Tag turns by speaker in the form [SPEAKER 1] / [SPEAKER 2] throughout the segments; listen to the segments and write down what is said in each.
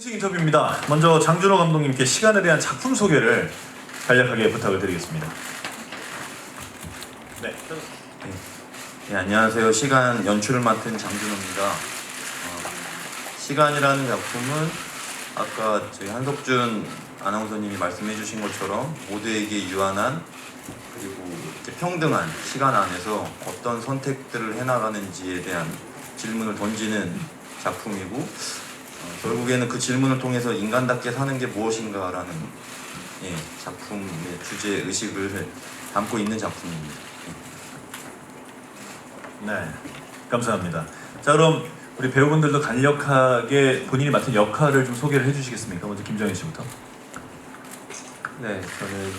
[SPEAKER 1] 공식 인터뷰입니다. 먼저 장준호 감독님께 시간에 대한 작품 소개를 간략하게 부탁을 드리겠습니다. 네.
[SPEAKER 2] 네, 안녕하세요. 시간 연출을 맡은 장준호입니다. 시간이라는 작품은 아까 저희 한석준 아나운서님이 말씀해 주신 것처럼 모두에게 유한한 그리고 이렇게 평등한 시간 안에서 어떤 선택들을 해나가는지에 대한 질문을 던지는 작품이고 결국에는 그 질문을 통해서 인간답게 사는 게 무엇인가라는 작품의 주제 의식을 담고 있는 작품입니다.
[SPEAKER 1] 네, 감사합니다. 자, 그럼 우리 배우분들도 간략하게 본인이 맡은 역할을 좀 소개를 해주시겠습니까? 먼저 김정현 씨부터.
[SPEAKER 3] 네, 저는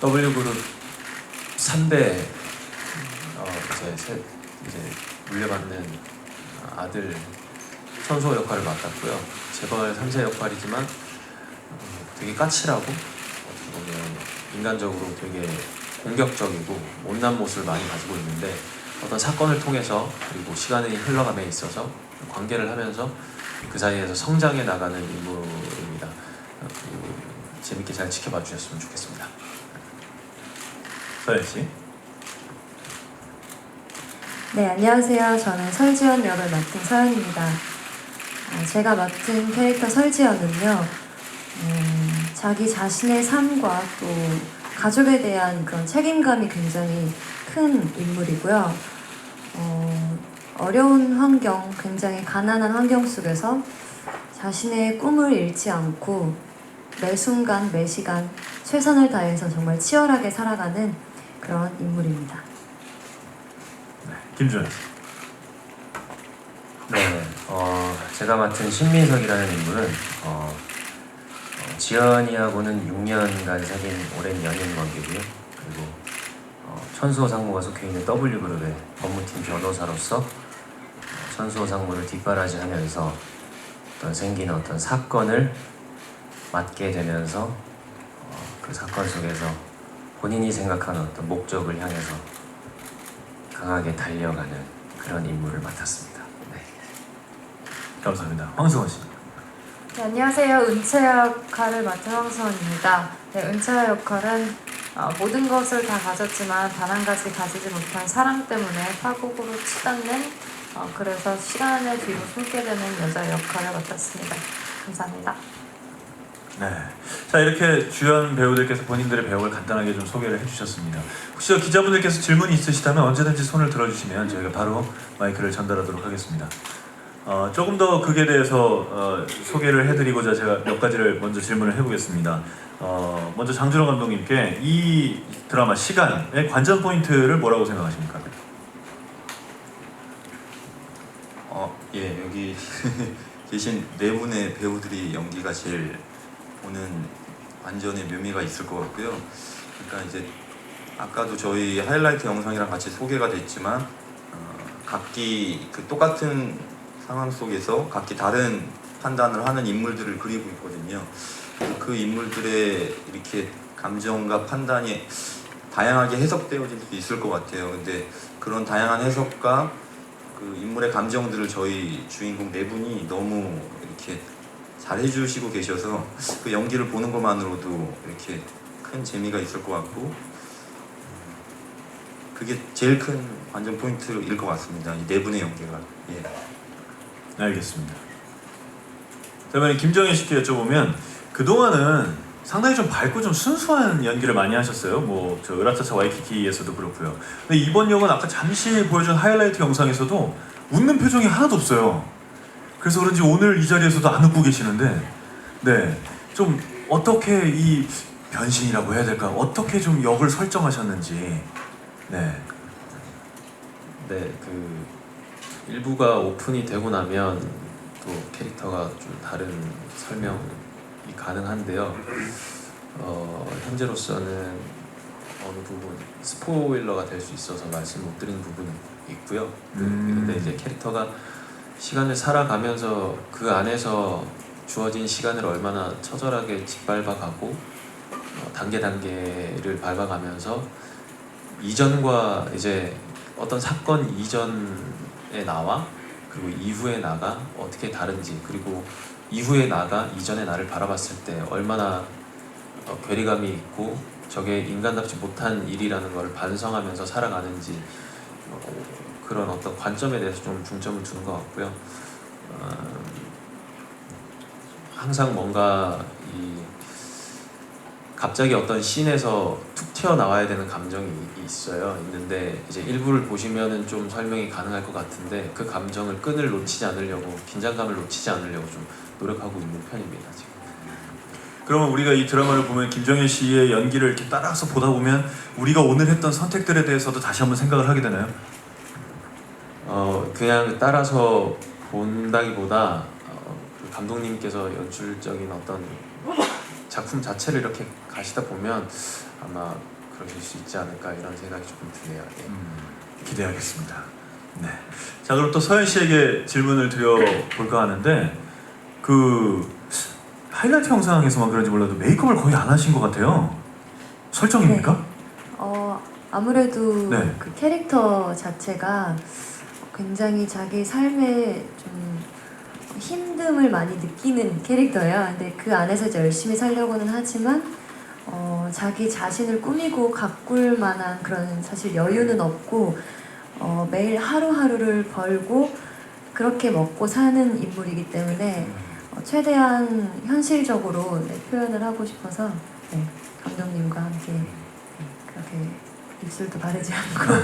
[SPEAKER 3] W그룹 3대 이제 물려받는 아들 천소 역할을 맡았고요. 재벌 3세 역할이지만 되게 까칠하고 어떻게 보면 인간적으로 되게 공격적이고 못난 모습을 많이 가지고 있는데 어떤 사건을 통해서 그리고 시간이 흘러감에 있어서 관계를 하면서 그 사이에서 성장해 나가는 인물입니다. 재밌게 잘 지켜봐 주셨으면 좋겠습니다.
[SPEAKER 1] 서현 씨.
[SPEAKER 4] 네, 안녕하세요. 저는 설지연 역을 맡은 서연입니다. 제가 맡은 캐릭터 설지연은요, 자기 자신의 삶과 또 가족에 대한 그런 책임감이 굉장히 큰 인물이고요. 어려운 환경, 굉장히 가난한 환경 속에서 자신의 꿈을 잃지 않고 매 순간, 매 시간 최선을 다해서 정말 치열하게 살아가는 그런 인물입니다.
[SPEAKER 1] 네, 김준현 씨.
[SPEAKER 3] 네, 제가 맡은 신민석이라는 인물은 지연이하고는 6년간 사귄 오랜 연인 관계고요. 그리고 천수호 상무가 속해 있는 W그룹의 법무팀 변호사로서 천수호 상무를 뒷바라지하면서 생긴 어떤 사건을 맡게 되면서 그 사건 속에서 본인이 생각하는 어떤 목적을 향해서 강하게 달려가는 그런 인물을 맡았습니다. 네.
[SPEAKER 1] 감사합니다. 황승원 씨.
[SPEAKER 5] 네, 안녕하세요. 은채 역할을 맡은 황수원입니다. 네, 은채 역할은 모든 것을 다 가졌지만 단 한 가지 가지지 못한 사랑 때문에 파국으로 치닫는 그래서 시간의 뒤로 숨게 되는 여자 역할을 맡았습니다. 감사합니다.
[SPEAKER 1] 네. 자, 이렇게 주연 배우들께서 본인들의 배역을 간단하게 좀 소개를 해주셨습니다. 혹시 기자분들께서 질문이 있으시다면 언제든지 손을 들어주시면 저희가 바로 마이크를 전달하도록 하겠습니다. 조금 더 극에 대해서 소개를 해드리고자 제가 몇 가지를 먼저 질문을 해보겠습니다. 먼저 장준호 감독님께 이 드라마 시간의 관전 포인트를 뭐라고 생각하십니까?
[SPEAKER 2] 여기 계신 네 분의 배우들이 연기가 제일 보는 완전의 묘미가 있을 것 같고요. 그러니까 이제 아까도 저희 하이라이트 영상이랑 같이 소개가 됐지만 각기 그 똑같은 상황 속에서 각기 다른 판단을 하는 인물들을 그리고 있거든요. 그 인물들의 이렇게 감정과 판단이 다양하게 해석되어질 수 있을 것 같아요. 근데 그런 다양한 해석과 그 인물의 감정들을 저희 주인공 네 분이 너무 이렇게 잘 해주시고 계셔서 그 연기를 보는 것만으로도 이렇게 큰 재미가 있을 것 같고 그게 제일 큰 관전 포인트일 것 같습니다. 이 네 분의 연기가. 예.
[SPEAKER 1] 알겠습니다. 자, 이번에 김정현 씨께 여쭤보면 그동안은 상당히 좀 밝고 좀 순수한 연기를 많이 하셨어요. 뭐 저 으라차차 와이키키에서도 그렇고요. 근데 이번 역은 아까 잠시 보여준 하이라이트 영상에서도 웃는 표정이 하나도 없어요. 그래서 그런지 오늘 이 자리에서도 안 웃고 계시는데, 네, 좀 어떻게 이 변신이라고 해야 될까? 어떻게 좀 역을 설정하셨는지, 네.
[SPEAKER 3] 네, 그 일부가 오픈이 되고 나면 또 캐릭터가 좀 다른 설명이 가능한데요. 현재로서는 어느 부분 스포일러가 될 수 있어서 말씀 못 드리는 부분이 있고요. 근데 이제 캐릭터가 시간을 살아가면서 그 안에서 주어진 시간을 얼마나 처절하게 짓밟아가고 단계를 밟아가면서 이전과 이제 어떤 사건 이전의 나와 그리고 이후의 나가 어떻게 다른지, 그리고 이후에 나가 이전의 나를 바라봤을 때 얼마나 괴리감이 있고 저게 인간답지 못한 일이라는 걸 반성하면서 살아가는지 그런 어떤 관점에 대해서 좀 중점을 두는 것 같고요. 항상 뭔가 갑자기 어떤 씬에서 툭 튀어나와야 되는 감정이 있는데 이제 일부를 보시면은 좀 설명이 가능할 것 같은데 그 감정을 끈을 놓치지 않으려고 긴장감을 놓치지 않으려고 좀 노력하고 있는 편입니다 지금.
[SPEAKER 1] 그러면 우리가 이 드라마를 보면 김정일 씨의 연기를 이렇게 따라서 보다 보면 우리가 오늘 했던 선택들에 대해서도 다시 한번 생각을 하게 되나요?
[SPEAKER 3] 그냥 따라서 본다기보다 그 감독님께서 연출적인 어떤 작품 자체를 이렇게 가시다 보면 아마 그러실 수 있지 않을까 이런 생각이 조금 드네요. 예.
[SPEAKER 1] 기대하겠습니다. 네. 자, 그럼 또 서현 씨에게 질문을 드려볼까 하는데 그 하이라이트 영상에서만 그런지 몰라도 메이크업을 거의 안 하신 것 같아요. 설정입니까?
[SPEAKER 4] 네. 아무래도
[SPEAKER 1] 네.
[SPEAKER 4] 그 캐릭터 자체가 굉장히 자기 삶에 좀 힘듦을 많이 느끼는 캐릭터예요. 근데 그 안에서 이제 열심히 살려고는 하지만 자기 자신을 꾸미고 가꿀 만한 그런 사실 여유는 없고 매일 하루하루를 벌고 그렇게 먹고 사는 인물이기 때문에 최대한 현실적으로 표현을 하고 싶어서 감독님과 함께 그렇게 입술도 바르지 않고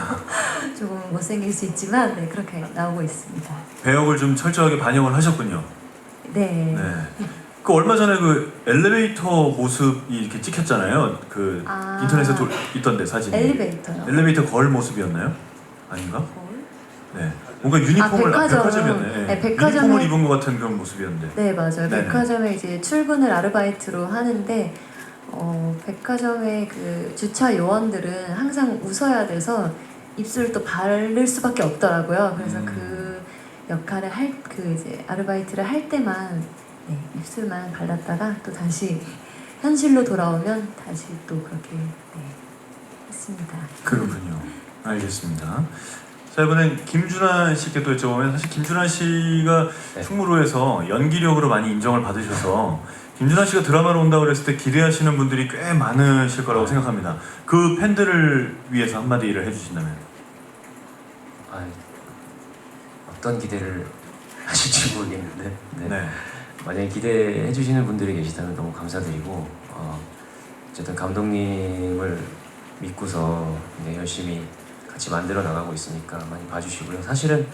[SPEAKER 4] 조금 못생길 수 있지만 그렇게 나오고 있습니다.
[SPEAKER 1] 배역을 좀 철저하게 반영을 하셨군요.
[SPEAKER 4] 네.
[SPEAKER 1] 네. 그 얼마 전에 그 엘리베이터 모습이 이렇게 찍혔잖아요. 그 인터넷에 있던데 사진이.
[SPEAKER 4] 엘리베이터요?
[SPEAKER 1] 엘리베이터 걸 모습이었나요? 아닌가? 네. 뭔가 유니폼을 백화점이었네.
[SPEAKER 4] 네, 백화점에
[SPEAKER 1] 유니폼을 입은 것 같은 그런 모습이었는데.
[SPEAKER 4] 네, 맞아요.
[SPEAKER 1] 네네.
[SPEAKER 4] 백화점에 이제 출근을 아르바이트로 하는데 백화점의 그 주차 요원들은 항상 웃어야 돼서 입술을 또 바를 수밖에 없더라고요. 그래서 그 역할을 이제 아르바이트를 할 때만 입술만 발랐다가 또 다시 현실로 돌아오면 다시 또 그렇게 했습니다.
[SPEAKER 1] 그렇군요. 알겠습니다. 자, 이번엔 김준환 씨께 또 여쭤보면 사실 김준환 씨가 충무로에서 연기력으로 많이 인정을 받으셔서 김준환 씨가 드라마로 온다고 그랬을 때 기대하시는 분들이 꽤 많으실 거라고 생각합니다. 그 팬들을 위해서 한마디를 해주신다면?
[SPEAKER 6] 어떤 기대를 하실지 모르겠는데
[SPEAKER 1] 네.
[SPEAKER 6] 만약에 기대해 주시는 분들이 계시다면 너무 감사드리고 어쨌든 감독님을 믿고서 열심히 같이 만들어 나가고 있으니까 많이 봐주시고요. 사실은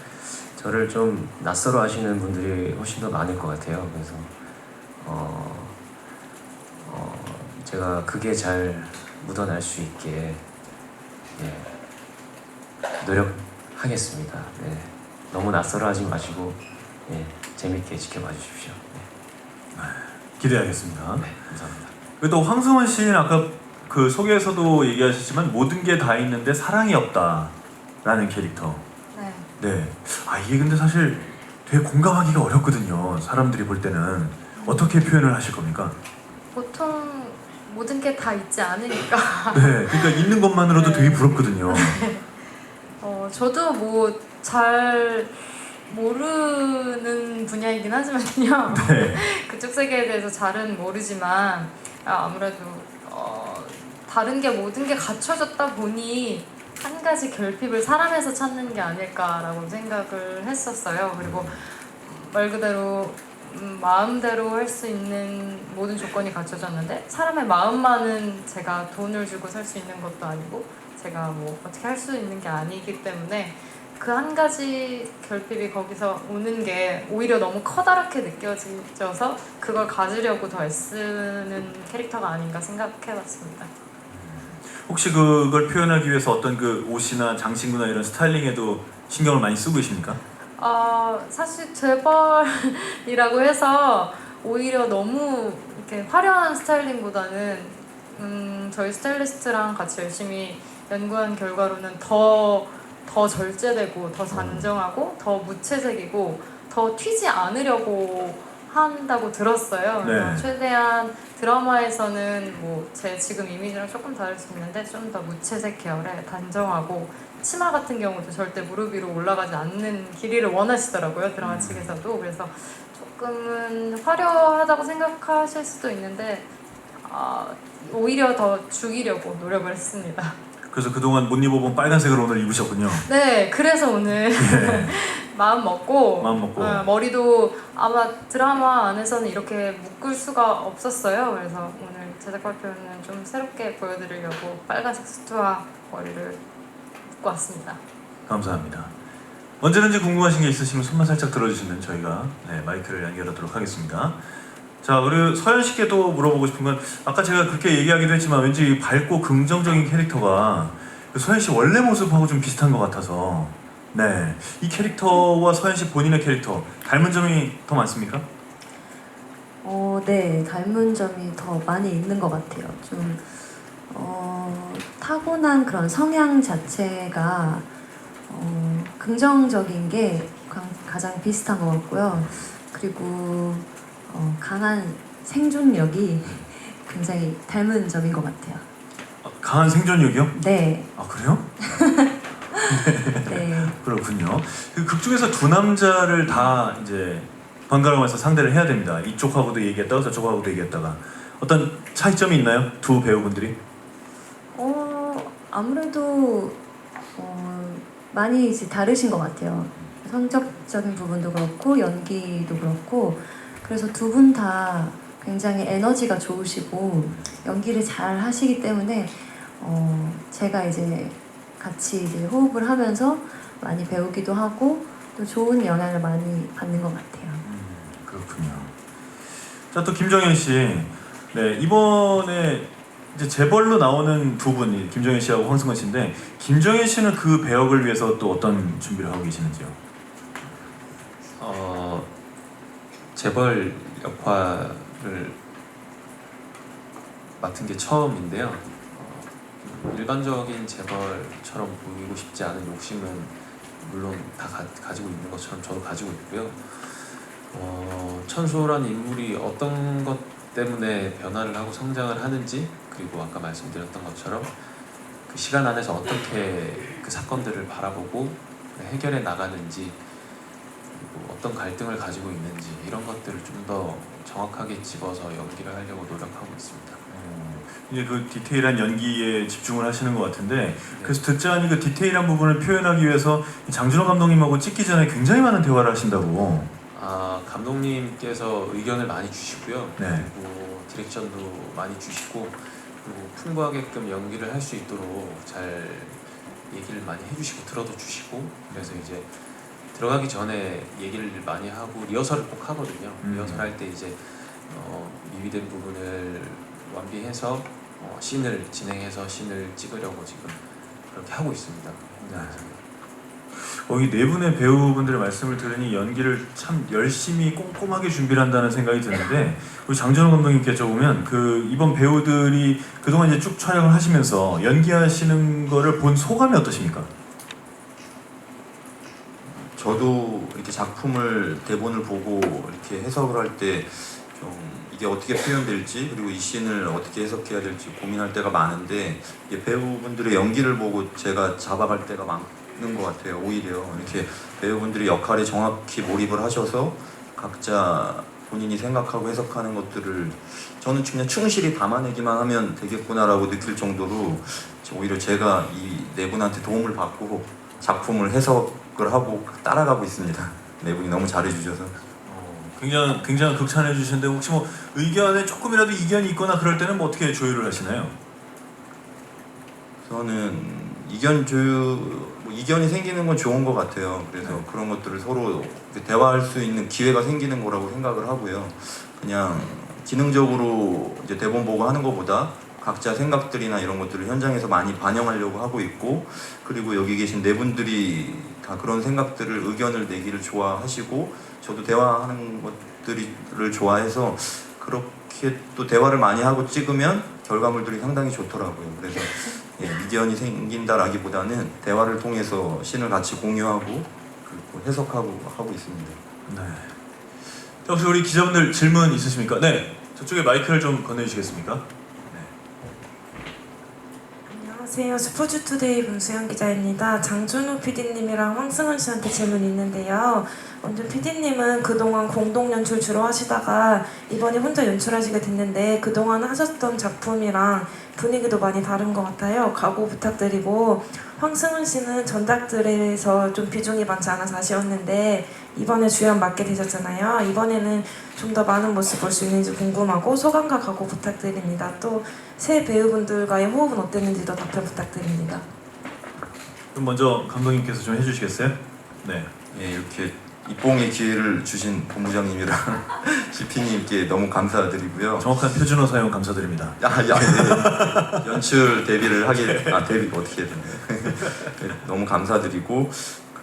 [SPEAKER 6] 저를 좀 낯설어 하시는 분들이 훨씬 더 많을 것 같아요. 그래서 제가 그게 잘 묻어날 수 있게 노력하겠습니다. 너무 낯설어 하지 마시고 재밌게 지켜봐 주십시오.
[SPEAKER 1] 기대하겠습니다.
[SPEAKER 6] 네, 감사합니다.
[SPEAKER 1] 그리고 또 황승원 씨는 아까 그 소개에서도 얘기하셨지만 모든 게 다 있는데 사랑이 없다라는 캐릭터.
[SPEAKER 5] 네.
[SPEAKER 1] 네. 이게 근데 사실 되게 공감하기가 어렵거든요. 사람들이 볼 때는 어떻게 표현을 하실 겁니까?
[SPEAKER 5] 보통 모든 게 다 있지 않으니까.
[SPEAKER 1] 네. 그러니까 있는 것만으로도 되게 부럽거든요.
[SPEAKER 5] 저도 뭐 잘 모르는 분야이긴 하지만요.
[SPEAKER 1] 네.
[SPEAKER 5] 그쪽 세계에 대해서 잘은 모르지만 아무래도 다른 게 모든 게 갖춰졌다 보니 한 가지 결핍을 사람에서 찾는 게 아닐까라고 생각을 했었어요. 그리고 말 그대로 마음대로 할 수 있는 모든 조건이 갖춰졌는데 사람의 마음만은 제가 돈을 주고 살 수 있는 것도 아니고 제가 뭐 어떻게 할 수 있는 게 아니기 때문에 그 한 가지 결핍이 거기서 오는 게 오히려 너무 커다랗게 느껴져서 그걸 가지려고 더 애쓰는 캐릭터가 아닌가 생각해봤습니다.
[SPEAKER 1] 혹시 그걸 표현하기 위해서 어떤 그 옷이나 장신구나 이런 스타일링에도 신경을 많이 쓰고 계십니까?
[SPEAKER 5] 사실 재벌이라고 해서 오히려 너무 이렇게 화려한 스타일링보다는 저희 스타일리스트랑 같이 열심히 연구한 결과로는 더 절제되고 더 단정하고 더 무채색이고 더 튀지 않으려고 한다고 들었어요. 그래서
[SPEAKER 1] 네.
[SPEAKER 5] 최대한 드라마에서는 뭐 제 지금 이미지랑 조금 다를 수 있는데 좀 더 무채색 계열의 단정하고 치마 같은 경우도 절대 무릎 위로 올라가지 않는 길이를 원하시더라고요. 드라마 측에서도. 그래서 조금은 화려하다고 생각하실 수도 있는데 오히려 더 죽이려고 노력을 했습니다.
[SPEAKER 1] 그래서 그동안 못 입어본 빨간색을 오늘 입으셨군요.
[SPEAKER 5] 네, 그래서 오늘
[SPEAKER 1] 예.
[SPEAKER 5] 마음 먹고,
[SPEAKER 1] 마음 먹고.
[SPEAKER 5] 머리도 아마 드라마 안에서는 이렇게 묶을 수가 없었어요. 그래서 오늘 제작 발표는 좀 새롭게 보여드리려고 빨간색 수트와 머리를 묶고 왔습니다.
[SPEAKER 1] 감사합니다. 언제든지 궁금하신 게 있으시면 손만 살짝 들어주시면 저희가 마이크를 연결하도록 하겠습니다. 자, 그리고 서현 씨께도 물어보고 싶은 건 아까 제가 그렇게 얘기하기도 했지만 왠지 밝고 긍정적인 캐릭터가 그 서현 씨 원래 모습하고 좀 비슷한 것 같아서 네, 이 캐릭터와 서현 씨 본인의 캐릭터 닮은 점이 더 많습니까?
[SPEAKER 4] 네, 닮은 점이 더 많이 있는 것 같아요. 좀 타고난 그런 성향 자체가 긍정적인 게 가장 비슷한 것 같고요. 그리고 강한 생존력이 굉장히 닮은 점인 것 같아요.
[SPEAKER 1] 강한 생존력이요?
[SPEAKER 4] 네,
[SPEAKER 1] 아 그래요?
[SPEAKER 4] 네.
[SPEAKER 1] 그렇군요. 그 극 중에서 두 남자를 다 이제 번갈아가면서 상대를 해야 됩니다. 이쪽하고도 얘기했다가 저쪽하고도 얘기했다가 어떤 차이점이 있나요? 두 배우분들이?
[SPEAKER 4] 아무래도 많이 이제 다르신 것 같아요. 성적적인 부분도 그렇고 연기도 그렇고 그래서 두 분 다 굉장히 에너지가 좋으시고 연기를 잘 하시기 때문에 제가 이제 같이 이제 호흡을 하면서 많이 배우기도 하고 또 좋은 영향을 많이 받는 것 같아요.
[SPEAKER 1] 그렇군요. 자, 또 김정현 씨. 네, 이번에 이제 재벌로 나오는 두 분이 김정현 씨하고 황승건 씨인데 김정현 씨는 그 배역을 위해서 또 어떤 준비를 하고 계시는지요?
[SPEAKER 3] 재벌 역할을 맡은 게 처음인데요. 일반적인 재벌처럼 보이고 싶지 않은 욕심은 물론 다 가지고 있는 것처럼 저도 가지고 있고요. 천수호란 인물이 어떤 것 때문에 변화를 하고 성장을 하는지, 그리고 아까 말씀드렸던 것처럼 그 시간 안에서 어떻게 그 사건들을 바라보고 해결해 나가는지, 그리고 어떤 갈등을 가지고 있는지, 이런 것들을 좀 더 정확하게 집어서 연기를 하려고 노력하고 있습니다.
[SPEAKER 1] 이제 그 디테일한 연기에 집중을 하시는 것 같은데 그래서 듣자니 그 디테일한 부분을 표현하기 위해서 장준호 감독님하고 찍기 전에 굉장히 많은 대화를 하신다고.
[SPEAKER 3] 감독님께서 의견을 많이 주시고요.
[SPEAKER 1] 네.
[SPEAKER 3] 그리고 디렉션도 많이 주시고, 그리고 풍부하게끔 연기를 할 수 있도록 잘 얘기를 많이 해주시고 들어도 주시고, 그래서 이제 들어가기 전에 얘기를 많이 하고 리허설을 꼭 하거든요. 리허설 할 때 이제 미비된 부분을 완비해서 씬을 진행해서 씬을 찍으려고 지금 그렇게 하고 있습니다.
[SPEAKER 1] 이 네 분의 배우분들의 말씀을 들으니 연기를 참 열심히 꼼꼼하게 준비를 한다는 생각이 드는데 우리 장준호 감독님께 여쭤보면 그 이번 배우들이 그동안 이제 쭉 촬영을 하시면서 연기하시는 거를 본 소감이 어떠십니까?
[SPEAKER 2] 저도 이렇게 작품을 대본을 보고 이렇게 해석을 할 때 좀 이게 어떻게 표현될지, 그리고 이 씬을 어떻게 해석해야 될지 고민할 때가 많은데 이게 배우분들의 연기를 보고 제가 잡아갈 때가 많은 것 같아요. 오히려 이렇게 배우분들이 역할에 정확히 몰입을 하셔서 각자 본인이 생각하고 해석하는 것들을 저는 그냥 충실히 담아내기만 하면 되겠구나라고 느낄 정도로 오히려 제가 이 네 분한테 도움을 받고 작품을 해석을 하고 따라가고 있습니다. 네 분이 너무 잘해주셔서.
[SPEAKER 1] 굉장히 극찬해 주시는데 혹시 뭐 의견에 조금이라도 이견이 있거나 그럴 때는 뭐 어떻게 조율을 하시나요?
[SPEAKER 2] 저는 이견이 생기는 건 좋은 것 같아요. 그래서 그런 것들을 서로 대화할 수 있는 기회가 생기는 거라고 생각을 하고요. 그냥 기능적으로 이제 대본 보고 하는 것보다 각자 생각들이나 이런 것들을 현장에서 많이 반영하려고 하고 있고, 그리고 여기 계신 네 분들이 다 그런 생각들을 의견을 내기를 좋아하시고 저도 대화하는 것들을 좋아해서 그렇게 또 대화를 많이 하고 찍으면 결과물들이 상당히 좋더라고요. 그래서 이견이 생긴다라기보다는 대화를 통해서 씬을 같이 공유하고 그리고 해석하고 하고 있습니다.
[SPEAKER 1] 네. 혹시 우리 기자분들 질문 있으십니까? 네. 저쪽에 마이크를 좀 건네주시겠습니까?
[SPEAKER 7] 안녕하세요. 스포츠투데이 문수영 기자입니다. 장준호 PD님이랑 황승원 씨한테 질문이 있는데요. 먼저 PD님은 그동안 공동 연출 주로 하시다가 이번에 혼자 연출하시게 됐는데 그동안 하셨던 작품이랑 분위기도 많이 다른 것 같아요. 각오 부탁드리고, 황승원 씨는 전작들에서 좀 비중이 많지 않아서 아쉬웠는데 이번에 주연 맡게 되셨잖아요. 이번에는 좀 더 많은 모습 볼 수 있는지 궁금하고 소감과 각오 부탁드립니다. 또 새 배우분들과의 호흡은 어땠는지도 답변 부탁드립니다.
[SPEAKER 1] 그럼 먼저 감독님께서 좀 해주시겠어요? 네.
[SPEAKER 2] 예, 이렇게 입봉의 기회를 주신 본부장님이랑 CP님께 너무 감사드리고요.
[SPEAKER 1] 정확한 표준어 사용 감사드립니다.
[SPEAKER 2] 네. 연출 데뷔를 데뷔 어떻게 해야 되나요? 네, 너무 감사드리고,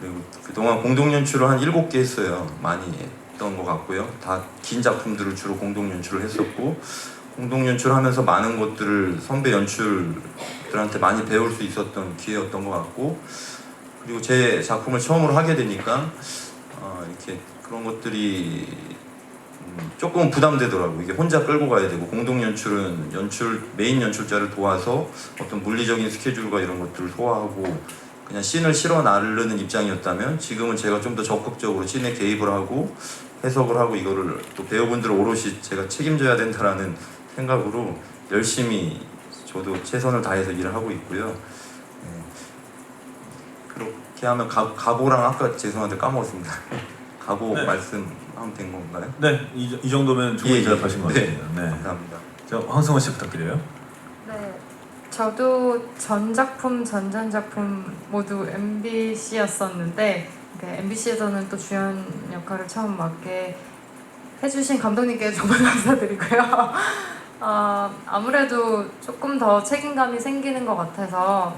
[SPEAKER 2] 그리고 그동안 공동 연출을 한 7개 했어요. 많이 했던 것 같고요. 다 긴 작품들을 주로 공동 연출을 했었고, 공동 연출하면서 많은 것들을 선배 연출들한테 많이 배울 수 있었던 기회였던 것 같고, 그리고 제 작품을 처음으로 하게 되니까 이렇게 그런 것들이 조금 부담되더라고요. 이게 혼자 끌고 가야 되고, 공동 연출은 메인 연출자를 도와서 어떤 물리적인 스케줄과 이런 것들을 소화하고 그냥 씬을 실어 나르는 입장이었다면, 지금은 제가 좀 더 적극적으로 씬에 개입을 하고 해석을 하고 이거를 또 배우분들을 오롯이 제가 책임져야 된다라는 생각으로 열심히 저도 최선을 다해서 일을 하고 있고요. 네. 그렇게 하면 각오랑 아까 죄송한데 까먹었습니다. 각오
[SPEAKER 1] 네.
[SPEAKER 2] 말씀하면 된 건가요?
[SPEAKER 1] 네, 이 정도면 충분히 대답하신 것
[SPEAKER 2] 네.
[SPEAKER 1] 같습니다. 네.
[SPEAKER 2] 감사합니다.
[SPEAKER 1] 자, 황승원 씨 부탁드려요.
[SPEAKER 5] 네, 저도 전작품, 전전작품 모두 MBC였었는데 MBC에서는 또 주연 역할을 처음 맡게 해주신 감독님께 정말 감사드리고요. 아무래도 조금 더 책임감이 생기는 것 같아서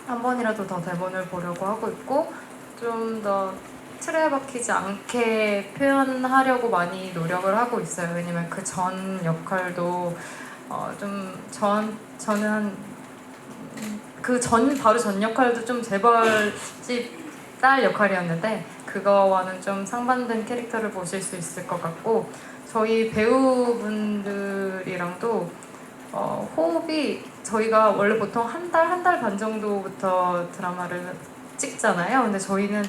[SPEAKER 5] 한 번이라도 더 대본을 보려고 하고 있고, 좀 더 틀에 박히지 않게 표현하려고 많이 노력을 하고 있어요. 왜냐면 그 전 역할도 저는 그 바로 전 역할도 좀 재벌집 딸 역할이었는데 그거와는 좀 상반된 캐릭터를 보실 수 있을 것 같고, 저희 배우분들이랑도 호흡이, 저희가 원래 보통 한 달 반 정도부터 드라마를 찍잖아요. 근데 저희는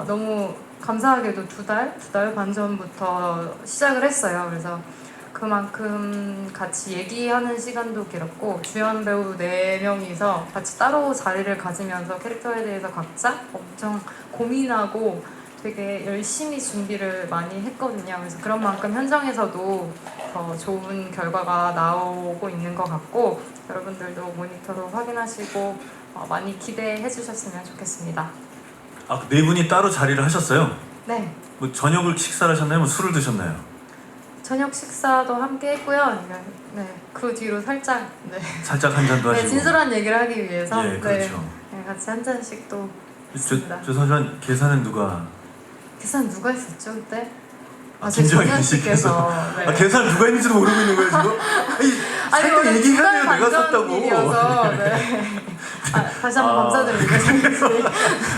[SPEAKER 5] 너무 감사하게도 두 달 반 전부터 시작을 했어요. 그래서 그만큼 같이 얘기하는 시간도 길었고, 주연 배우 4명이서 같이 따로 자리를 가지면서 캐릭터에 대해서 각자 엄청 고민하고 되게 열심히 준비를 많이 했거든요. 그래서 그런 만큼 현장에서도 더 좋은 결과가 나오고 있는 것 같고, 여러분들도 모니터로 확인하시고 많이 기대해 주셨으면 좋겠습니다.
[SPEAKER 1] 네 분이 따로 자리를 하셨어요?
[SPEAKER 5] 네,
[SPEAKER 1] 뭐 저녁을 식사를 하셨나요? 뭐 술을 드셨나요?
[SPEAKER 5] 저녁 식사도 함께 했고요. 네, 그 뒤로 살짝
[SPEAKER 1] 살짝 한 잔도 하시고.
[SPEAKER 5] 네, 진솔한 얘기를 하기 위해서
[SPEAKER 1] 예, 그렇죠.
[SPEAKER 5] 네, 같이 한 잔씩 또 했습니다.
[SPEAKER 1] 죄송하지만 계산은 누가?
[SPEAKER 5] 계산 누가 했었죠 그때?
[SPEAKER 1] 김정현 씨께서.
[SPEAKER 5] 네.
[SPEAKER 1] 계산을 누가 했는지도 모르고 있는 거예요 지금? 살짝
[SPEAKER 5] 원래
[SPEAKER 1] 얘기해야 돼요.
[SPEAKER 5] 두달
[SPEAKER 1] 내가
[SPEAKER 5] 반전
[SPEAKER 1] 샀다고.
[SPEAKER 5] 일이어서, 네. 다시 한번 감사드립니다.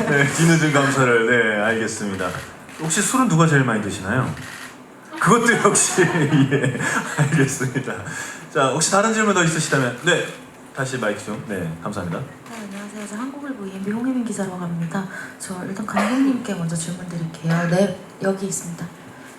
[SPEAKER 1] 네, 뒤늦은 감사를. 네, 알겠습니다. 혹시 술은 누가 제일 많이 드시나요? 그것도 역시 예, 알겠습니다. 자, 혹시 다른 질문 더 있으시다면 네, 다시 마이크 좀. 네, 감사합니다.
[SPEAKER 8] 네, 안녕하세요. 저 한국일보 EMB 홍혜민 기자라고 합니다. 저 일단 감독님께 먼저 질문 드릴게요. 네, 여기 있습니다.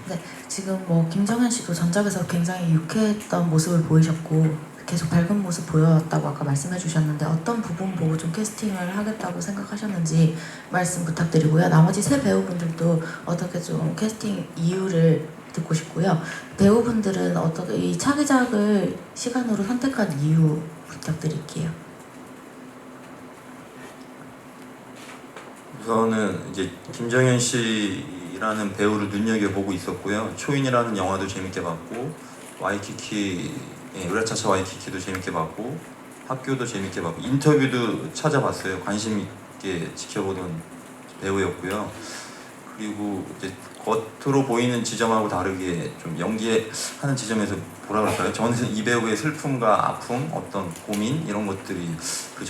[SPEAKER 8] 네, 지금 뭐 김정현 씨도 전작에서 굉장히 유쾌했던 모습을 보이셨고 계속 밝은 모습 보였다고 아까 말씀해 주셨는데 어떤 부분 보고 좀 캐스팅을 하겠다고 생각하셨는지 말씀 부탁드리고요. 나머지 세 배우분들도 어떻게 좀 캐스팅 이유를 듣고 싶고요. 배우분들은 어떻게 이 차기작을 시간으로 선택한 이유 부탁드릴게요.
[SPEAKER 2] 우선은 이제 김정현 씨라는 배우를 눈여겨보고 있었고요. 초인이라는 영화도 재밌게 봤고, 으라차차 와이키키도 재밌게 봤고, 학교도 재밌게 봤고, 인터뷰도 찾아봤어요. 관심 있게 지켜보던 배우였고요. 그리고 이제 겉으로 보이는 지점하고 다르게 좀 연기하는 지점에서 뭐라 그럴까요? 저는 이 배우의 슬픔과 아픔, 어떤 고민 이런 것들이 그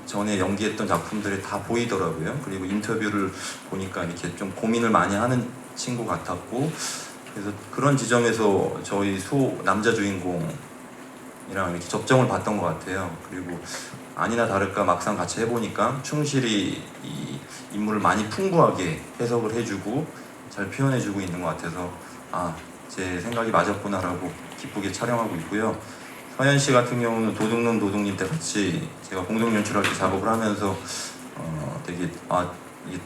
[SPEAKER 2] 전에 연기했던 작품들에 다 보이더라고요. 그리고 인터뷰를 보니까 이렇게 좀 고민을 많이 하는 친구 같았고, 그래서 그런 지점에서 저희 남자 주인공이랑 이렇게 접점을 봤던 것 같아요. 그리고 아니나 다를까 막상 같이 해보니까 충실히 이 인물을 많이 풍부하게 해석을 해주고 잘 표현해주고 있는 것 같아서 아, 제 생각이 맞았구나라고 기쁘게 촬영하고 있고요. 서현 씨 같은 경우는 도둑님 때 같이 제가 공동 연출할 때 작업을 하면서 되게 이게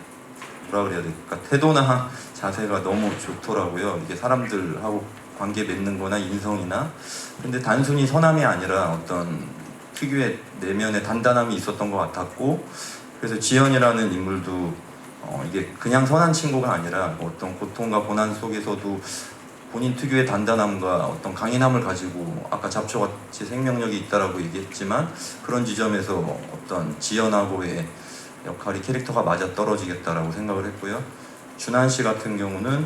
[SPEAKER 2] 뭐라 그래야 될까, 태도나 자세가 너무 좋더라고요. 이게 사람들하고 관계 맺는 거나 인성이나. 근데 단순히 선함이 아니라 어떤 특유의 내면의 단단함이 있었던 것 같았고, 그래서 지연이라는 인물도 이게 그냥 선한 친구가 아니라 어떤 고통과 고난 속에서도 본인 특유의 단단함과 어떤 강인함을 가지고, 아까 잡초같이 생명력이 있다라고 얘기했지만 그런 지점에서 어떤 지연하고의 역할이 캐릭터가 맞아 떨어지겠다라고 생각을 했고요. 준한 씨 같은 경우는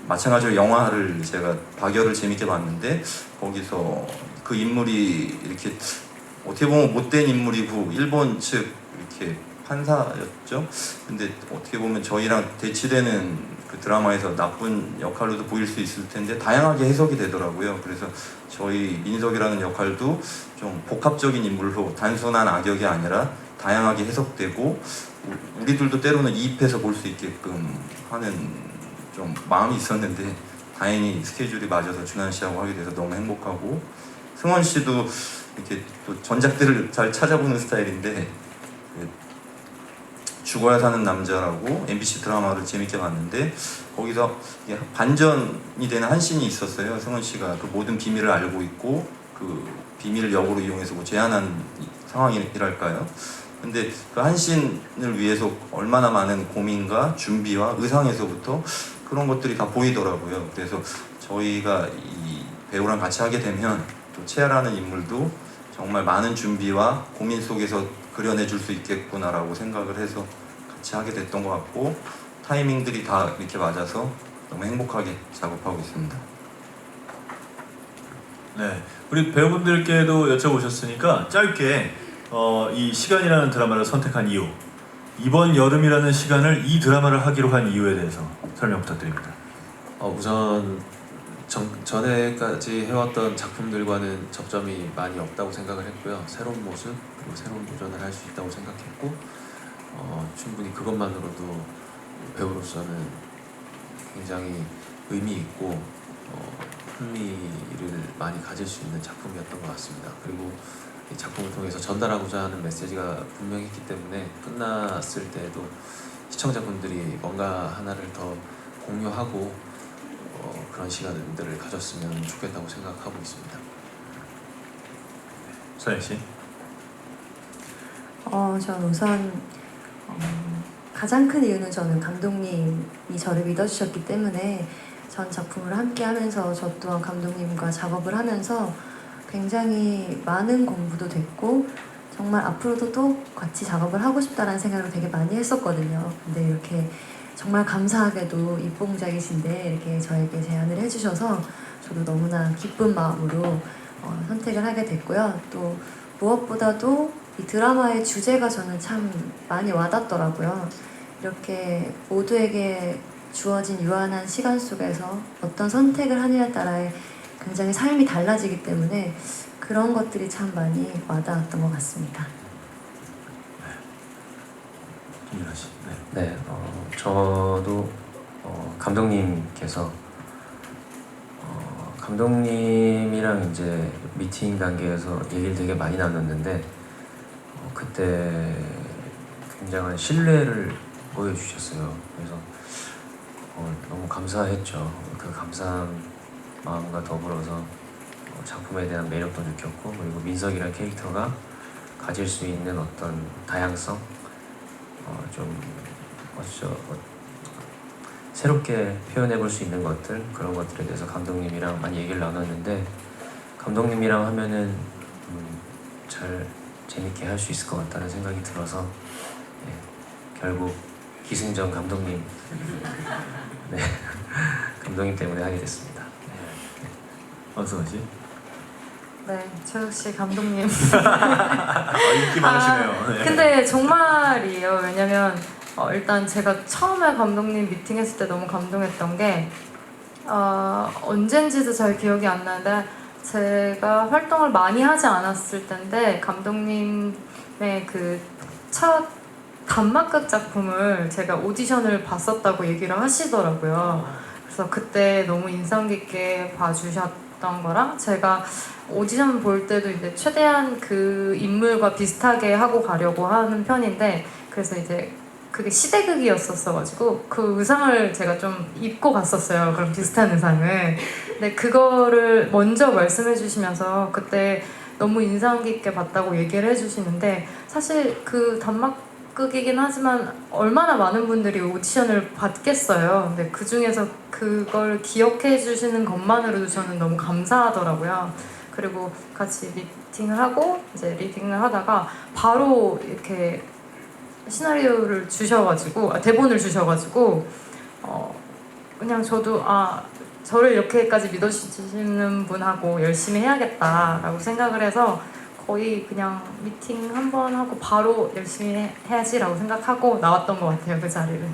[SPEAKER 2] 마찬가지로 영화를 제가 박열을 재밌게 봤는데 거기서 그 인물이 이렇게 어떻게 보면 못된 인물이고 일본 측 이렇게 판사였죠. 근데 어떻게 보면 저희랑 대치되는 그 드라마에서 나쁜 역할로도 보일 수 있을 텐데 다양하게 해석이 되더라고요. 그래서 저희 민석이라는 역할도 좀 복합적인 인물로 단순한 악역이 아니라 다양하게 해석되고 우리들도 때로는 이입해서 볼 수 있게끔 하는 좀 마음이 있었는데 다행히 스케줄이 맞아서 준한 씨하고 하게 돼서 너무 행복하고, 승원 씨도 이렇게 또 전작들을 잘 찾아보는 스타일인데 죽어야 사는 남자라고 MBC 드라마를 재밌게 봤는데 거기서 반전이 되는 한 씬이 있었어요. 승원 씨가 그 모든 비밀을 알고 있고 그 비밀을 역으로 이용해서 뭐 제안한 상황이랄까요. 근데 그 한 씬을 위해서 얼마나 많은 고민과 준비와 의상에서부터 그런 것들이 다 보이더라고요. 그래서 저희가 이 배우랑 같이 하게 되면 또 채아라는 인물도 정말 많은 준비와 고민 속에서 그려내줄 수 있겠구나라고 생각을 해서 같이 하게 됐던 것 같고, 타이밍들이 다 이렇게 맞아서 너무 행복하게 작업하고 있습니다.
[SPEAKER 1] 네, 우리 배우분들께도 여쭤보셨으니까 짧게 이 시간이라는 드라마를 선택한 이유, 이번 여름이라는 시간을 이 드라마를 하기로 한 이유에 대해서 설명 부탁드립니다.
[SPEAKER 3] 우선 전에까지 해왔던 작품들과는 접점이 많이 없다고 생각을 했고요. 새로운 모습 그리고 새로운 도전을 할 수 있다고 생각했고, 충분히 그것만으로도 배우로서는 굉장히 의미 있고 흥미를 많이 가질 수 있는 작품이었던 것 같습니다. 그리고 이 작품을 통해서 전달하고자 하는 메시지가 분명히 있기 때문에 끝났을 때도 시청자분들이 뭔가 하나를 더 공유하고 그런 시간들을 가졌으면 좋겠다고 생각하고 있습니다.
[SPEAKER 1] 서현 씨.
[SPEAKER 4] 전 우선 가장 큰 이유는 저는 감독님이 저를 믿어주셨기 때문에 전 작품을 함께 하면서 저 또한 감독님과 작업을 하면서 굉장히 많은 공부도 됐고 정말 앞으로도 또 같이 작업을 하고 싶다라는 생각을 되게 많이 했었거든요. 근데 이렇게 정말 감사하게도 입봉작이신데 이렇게 저에게 제안을 해주셔서 저도 너무나 기쁜 마음으로 선택을 하게 됐고요. 또 무엇보다도 이 드라마의 주제가 저는 참 많이 와닿더라고요. 이렇게 모두에게 주어진 유한한 시간 속에서 어떤 선택을 하느냐에 따라 굉장히 삶이 달라지기 때문에 그런 것들이 참 많이 와닿았던 것 같습니다.
[SPEAKER 1] 김윤아 씨.
[SPEAKER 6] 네, 저도 감독님께서 감독님이랑 이제 미팅 단계에서 얘기를 되게 많이 나눴는데 그때 굉장한 신뢰를 보여주셨어요. 그래서 너무 감사했죠. 그 감사한 마음과 더불어서 작품에 대한 매력도 느꼈고, 그리고 민석이라는 캐릭터가 가질 수 있는 어떤 다양성, 좀 새롭게 표현해 볼 수 있는 것들, 그런 것들에 대해서 감독님이랑 많이 얘기를 나눴는데 감독님이랑 하면은 잘 재밌게 할 수 있을 것 같다는 생각이 들어서 결국 기승전 감독님 네, 감독님 때문에 하게 됐습니다.
[SPEAKER 1] 원승원 씨.
[SPEAKER 5] 네, 저 역시 감독님.
[SPEAKER 1] 인기 많으시네요. 네.
[SPEAKER 5] 근데 정말이에요. 왜냐면 일단 제가 처음에 감독님 미팅했을 때 너무 감동했던 게 언젠지도 잘 기억이 안 나는데 제가 활동을 많이 하지 않았을 텐데 감독님 그 첫 단막극 작품을 제가 오디션을 봤었다고 얘기를 하시더라고요. 그래서 그때 너무 인상 깊게 봐주셨던 거랑 제가 오디션 볼 때도 이제 최대한 그 인물과 비슷하게 하고 가려고 하는 편인데 그래서 이제 그게 시대극이었었어가지고 그 의상을 제가 좀 입고 갔었어요. 그런 비슷한 의상을. 근데 그거를 먼저 말씀해 주시면서 그때 너무 인상 깊게 봤다고 얘기를 해주시는데 사실 그 단막극이긴 하지만 얼마나 많은 분들이 오디션을 받겠어요. 근데 그 중에서 그걸 기억해 주시는 것만으로도 저는 너무 감사하더라고요. 그리고 같이 미팅을 하고 이제 리딩을 하다가 바로 이렇게 시나리오를 주셔가지고 대본을 주셔가지고 그냥 저도 저를 이렇게까지 믿어주시는 분하고 열심히 해야겠다라고 생각을 해서 거의 그냥 미팅 한 번 하고 바로 열심히 해야지라고 생각하고 나왔던 것 같아요, 그 자리를.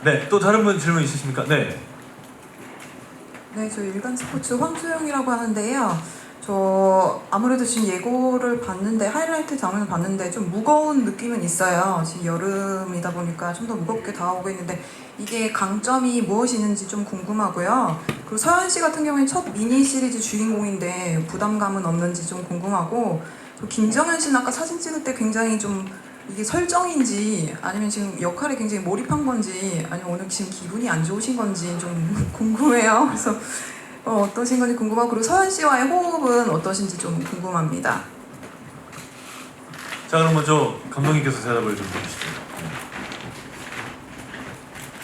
[SPEAKER 1] 네, 또 다른 분 질문 있으십니까? 네.
[SPEAKER 9] 네, 저 일간 스포츠 황수영이라고 하는데요. 저 아무래도 지금 예고를 봤는데 하이라이트 장면을 봤는데 좀 무거운 느낌은 있어요. 지금 여름이다 보니까 좀 더 무겁게 다가오고 있는데 이게 강점이 무엇이 있는지 좀 궁금하고요. 그리고 서현 씨 같은 경우에 첫 미니 시리즈 주인공인데 부담감은 없는지 좀 궁금하고 또 김정현 씨는 아까 사진 찍을 때 굉장히 좀 이게 설정인지 아니면 지금 역할에 굉장히 몰입한 건지 아니면 오늘 지금 기분이 안 좋으신 건지 좀 궁금해요. 그래서 어떠신 건지 궁금하고 그리고 서현 씨와의 호흡은 어떠신지 좀 궁금합니다.
[SPEAKER 1] 자, 그럼 먼저 감독님께서 대답을 좀 해주시죠.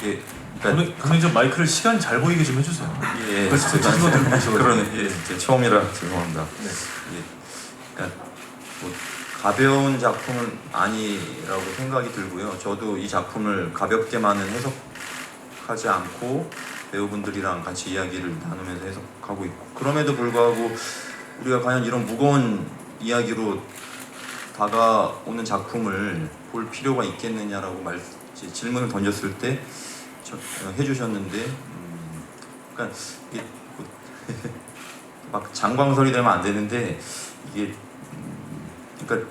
[SPEAKER 2] 예, 그러니까
[SPEAKER 1] 감독님 좀 마이크를 시간 잘 보이게 좀 해주세요.
[SPEAKER 2] 예,
[SPEAKER 1] 그래서 제 친구들 보셔가지고.
[SPEAKER 2] 그러네. 예, 제 처음이라 죄송합니다.
[SPEAKER 1] 네.
[SPEAKER 2] 예, 그러니까 뭐 가벼운 작품은 아니라고 생각이 들고요. 저도 이 작품을 가볍게만은 해석하지 않고 배우분들이랑 같이 이야기를 나누면서 해석하고 있고 그럼에도 불구하고 우리가 과연 이런 무거운 이야기로 다가오는 작품을 볼 필요가 있겠느냐라고 질문을 던졌을 때 해주셨는데 그러니까 이게 막 장광설이 되면 안 되는데 이게 그러니까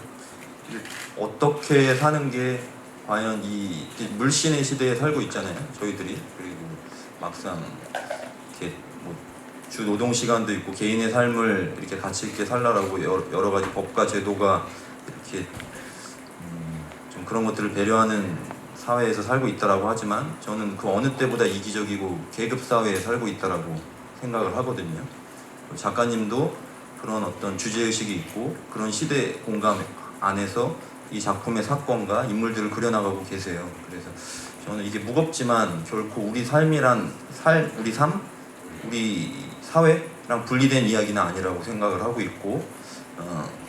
[SPEAKER 2] 어떻게 사는 게 과연 이 물씬의 시대에 살고 있잖아요 저희들이. 그리고 막상 이렇게 뭐 주 노동 시간도 있고 개인의 삶을 이렇게 가치 있게 살라라고 여러 가지 법과 제도가 이렇게 좀 그런 것들을 배려하는 사회에서 살고 있다라고 하지만 저는 그 어느 때보다 이기적이고 계급 사회에 살고 있다라고 생각을 하거든요. 작가님도 그런 어떤 주제 의식이 있고 그런 시대 공감 안에서 이 작품의 사건과 인물들을 그려나가고 계세요. 그래서 저는 이게 무겁지만 결코 우리 삶이란 우리 삶, 우리 사회랑 분리된 이야기는 아니라고 생각을 하고 있고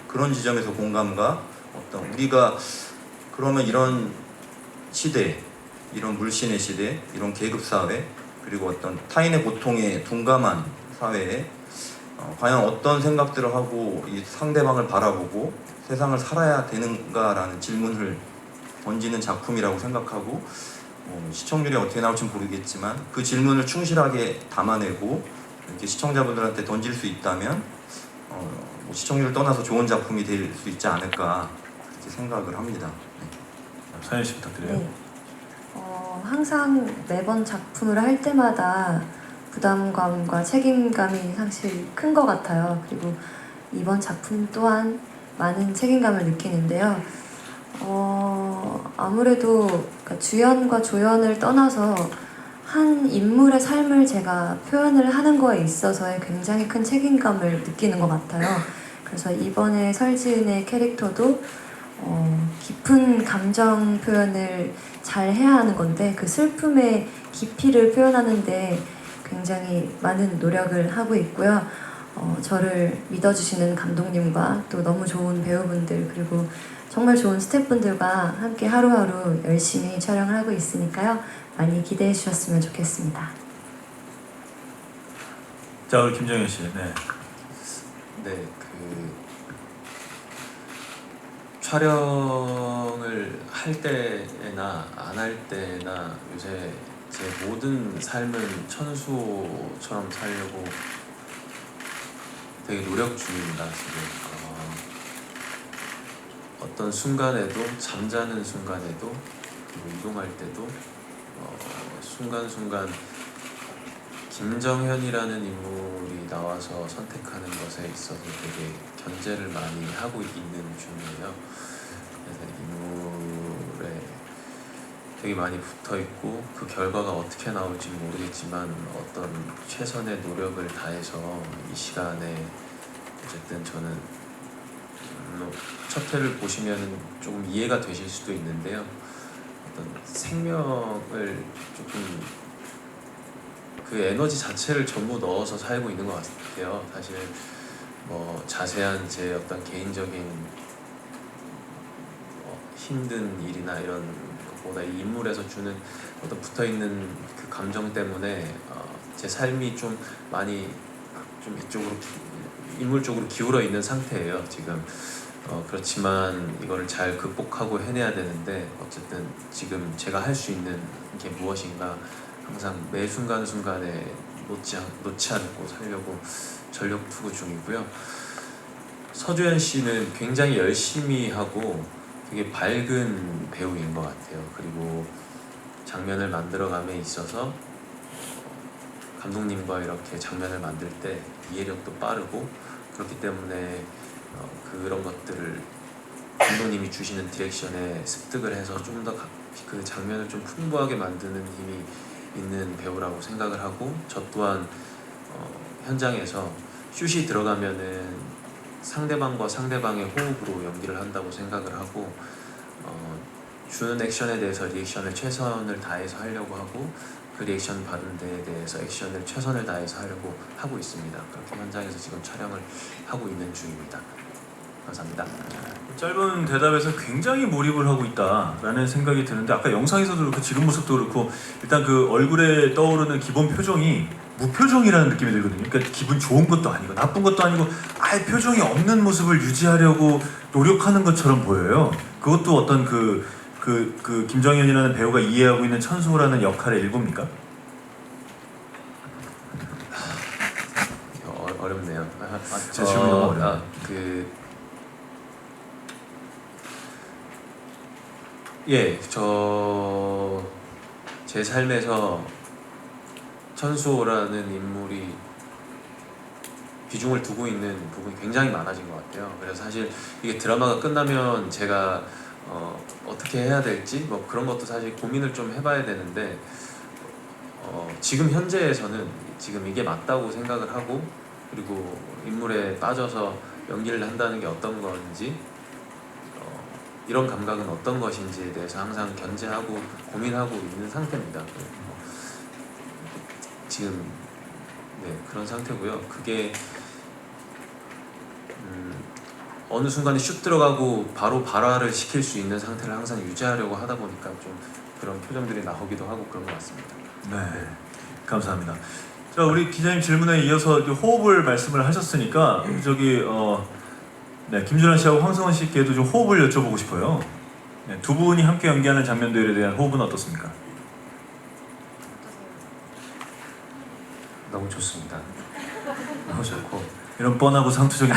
[SPEAKER 2] 그런 지점에서 공감과 어떤 우리가 그러면 이런 시대, 이런 물씬의 시대, 이런 계급 사회 그리고 어떤 타인의 고통에 둔감한 사회에 과연 어떤 생각들을 하고 이 상대방을 바라보고 세상을 살아야 되는가라는 질문을 던지는 작품이라고 생각하고 시청률이 어떻게 나올지는 모르겠지만 그 질문을 충실하게 담아내고 이렇게 시청자분들한테 던질 수 있다면 뭐 시청률을 떠나서 좋은 작품이 될 수 있지 않을까 그렇게 생각을 합니다. 네.
[SPEAKER 1] 서현 씨 부탁드려요.
[SPEAKER 4] 네. 항상 매번 작품을 할 때마다 부담감과 책임감이 사실 큰 것 같아요. 그리고 이번 작품 또한 많은 책임감을 느끼는데요. 아무래도 그러니까 주연과 조연을 떠나서 한 인물의 삶을 제가 표현을 하는 거에 있어서의 굉장히 큰 책임감을 느끼는 것 같아요. 그래서 이번에 설지은의 캐릭터도 깊은 감정 표현을 잘 해야 하는 건데 그 슬픔의 깊이를 표현하는데 굉장히 많은 노력을 하고 있고요. 저를 믿어주시는 감독님과 또 너무 좋은 배우분들 그리고 정말 좋은 스태프분들과 함께 하루하루 열심히 촬영을 하고 있으니까요. 많이 기대해 주셨으면 좋겠습니다.
[SPEAKER 1] 자, 우리 김정현 씨. 네.
[SPEAKER 3] 네, 촬영을 할 때나 안 할 때나 요새 제 모든 삶을 천수처럼 살려고 되게 노력 중입니다 지금. 어떤 순간에도 잠자는 순간에도 그리고 이동할 때도 순간순간 김정현이라는 인물이 나와서 선택하는 것에 있어서 되게 견제를 많이 하고 있는 중이에요. 그래서 인물에 되게 많이 붙어 있고 그 결과가 어떻게 나올지 모르겠지만 어떤 최선의 노력을 다해서 이 시간에 어쨌든 저는 첫 회를 보시면 조금 이해가 되실 수도 있는데요. 어떤 생명을 조금 그 에너지 자체를 전부 넣어서 살고 있는 것 같아요. 사실 뭐 자세한 제 어떤 개인적인 힘든 일이나 이런 것보다 이 인물에서 주는 어떤 붙어있는 그 감정 때문에 제 삶이 좀 많이 좀 이쪽으로 인물 쪽으로 기울어 있는 상태예요 지금. 그렇지만 이거를 잘 극복하고 해내야 되는데 어쨌든 지금 제가 할 수 있는 게 무엇인가 항상 매 순간순간에 놓지 않고 살려고 전력 투구 중이고요. 서주현 씨는 굉장히 열심히 하고 되게 밝은 배우인 것 같아요. 그리고 장면을 만들어감에 있어서 감독님과 이렇게 장면을 만들 때 이해력도 빠르고 그렇기 때문에 그런 것들을 감독님이 주시는 디렉션에 습득을 해서 좀 더 그 장면을 좀 풍부하게 만드는 힘이 있는 배우라고 생각을 하고 저 또한 현장에서 슛이 들어가면은 상대방과 상대방의 호흡으로 연기를 한다고 생각을 하고 주는 액션에 대해서 리액션을 최선을 다해서 하려고 하고 그 리액션 받은 데에 대해서 액션을 최선을 다해서 하려고 하고 있습니다. 그렇게 현장에서 지금 촬영을 하고 있는 중입니다. 감사합니다.
[SPEAKER 1] 짧은 대답에서 굉장히 몰입을 하고 있다라는 생각이 드는데 아까 영상에서도 그렇고 지금 모습도 그렇고 일단 그 얼굴에 떠오르는 기본 표정이 무표정이라는 느낌이 들거든요. 그러니까 기분 좋은 것도 아니고 나쁜 것도 아니고 아예 표정이 없는 모습을 유지하려고 노력하는 것처럼 보여요. 그것도 어떤 그 김정현이라는 배우가 이해하고 있는 천수호라는 역할의 일부입니까?
[SPEAKER 3] 어렵네요.
[SPEAKER 1] 제 질문이 너무 어려워요.
[SPEAKER 3] 제 삶에서 천수호라는 인물이 비중을 두고 있는 부분이 굉장히 많아진 것 같아요. 그래서 사실 이게 드라마가 끝나면 제가 어떻게 해야 될지 뭐 그런 것도 사실 고민을 좀 해봐야 되는데 지금 현재에서는 지금 이게 맞다고 생각을 하고 그리고 인물에 빠져서 연기를 한다는 게 어떤 건지 이런 감각은 어떤 것인지에 대해서 항상 견제하고 고민하고 있는 상태입니다. 지금 그런 상태고요. 그게 어느 순간에 슛 들어가고 바로 발화를 시킬 수 있는 상태를 항상 유지하려고 하다 보니까 좀 그런 표정들이 나오기도 하고 그런 것 같습니다.
[SPEAKER 1] 네, 감사합니다. 자, 우리 기자님 질문에 이어서 호흡을 말씀을 하셨으니까 김준하 씨하고 황성원 씨께도 좀 호흡을 여쭤보고 싶어요. 네, 두 분이 함께 연기하는 장면들에 대한 호흡은 어떻습니까?
[SPEAKER 6] 너무 좋습니다. 너무 좋고
[SPEAKER 1] 이런 뻔하고 상투적인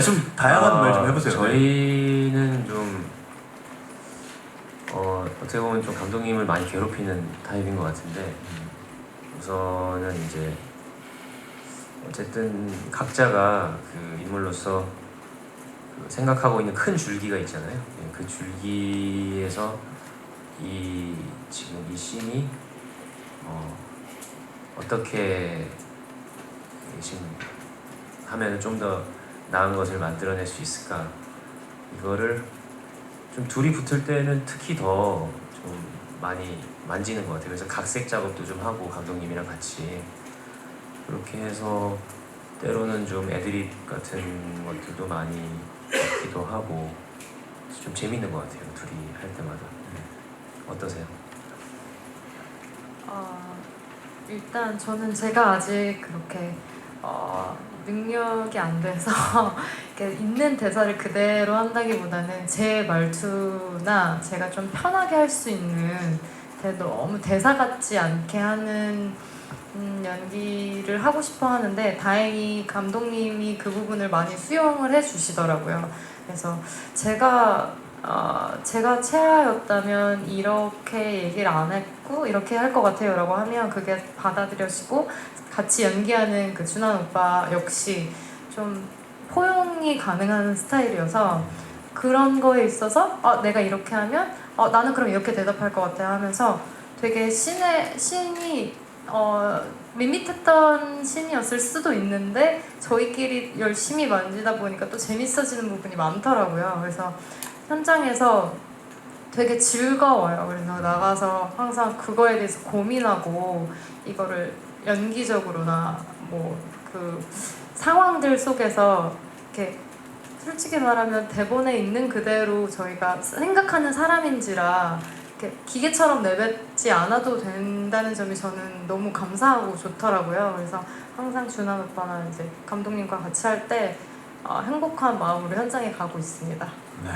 [SPEAKER 1] 좀 다양한 말 좀 해보세요.
[SPEAKER 6] 저희는 좀 어떻게 보면 좀 감독님을 많이 괴롭히는 타입인 것 같은데 우선은 이제 어쨌든 각자가 그 인물로서 그 생각하고 있는 큰 줄기가 있잖아요. 그 줄기에서 지금 이 씬이 어떻게 지금 하면 좀 더 나은 것을 만들어낼 수 있을까 이거를 좀 둘이 붙을 때는 특히 더 좀 많이 만지는 것 같아요. 그래서 각색 작업도 좀 하고 감독님이랑 같이 그렇게 해서 때로는 좀 애드립 같은 것들도 많이 넣기도 하고 좀 재밌는 것 같아요. 둘이 할 때마다. 어떠세요?
[SPEAKER 5] 일단 저는 제가 아직 그렇게 능력이 안 돼서 이렇게 있는 대사를 그대로 한다기보다는 제 말투나 제가 좀 편하게 할 수 있는 너무 대사 같지 않게 하는 연기를 하고 싶어 하는데 다행히 감독님이 그 부분을 많이 수용을 해주시더라고요. 그래서 제가 채아였다면 이렇게 얘기를 안 했고 이렇게 할 것 같아요 라고 하면 그게 받아들여지고, 같이 연기하는 그 준환 오빠 역시 좀 포용이 가능한 스타일이어서 그런 거에 있어서 내가 이렇게 하면 나는 그럼 이렇게 대답할 것 같아 하면서 되게 신이 밋밋했던 신이었을 수도 있는데 저희끼리 열심히 만지다 보니까 또 재밌어지는 부분이 많더라고요. 그래서 현장에서 되게 즐거워요. 그래서 나가서 항상 그거에 대해서 고민하고 이거를 연기적으로나 뭐 그 상황들 속에서 이렇게 솔직히 말하면 대본에 있는 그대로 저희가 생각하는 사람인지라 이렇게 기계처럼 내뱉지 않아도 된다는 점이 저는 너무 감사하고 좋더라고요. 그래서 항상 준환 오빠나 이제 감독님과 같이 할 때 행복한 마음으로 현장에 가고 있습니다.
[SPEAKER 1] 네.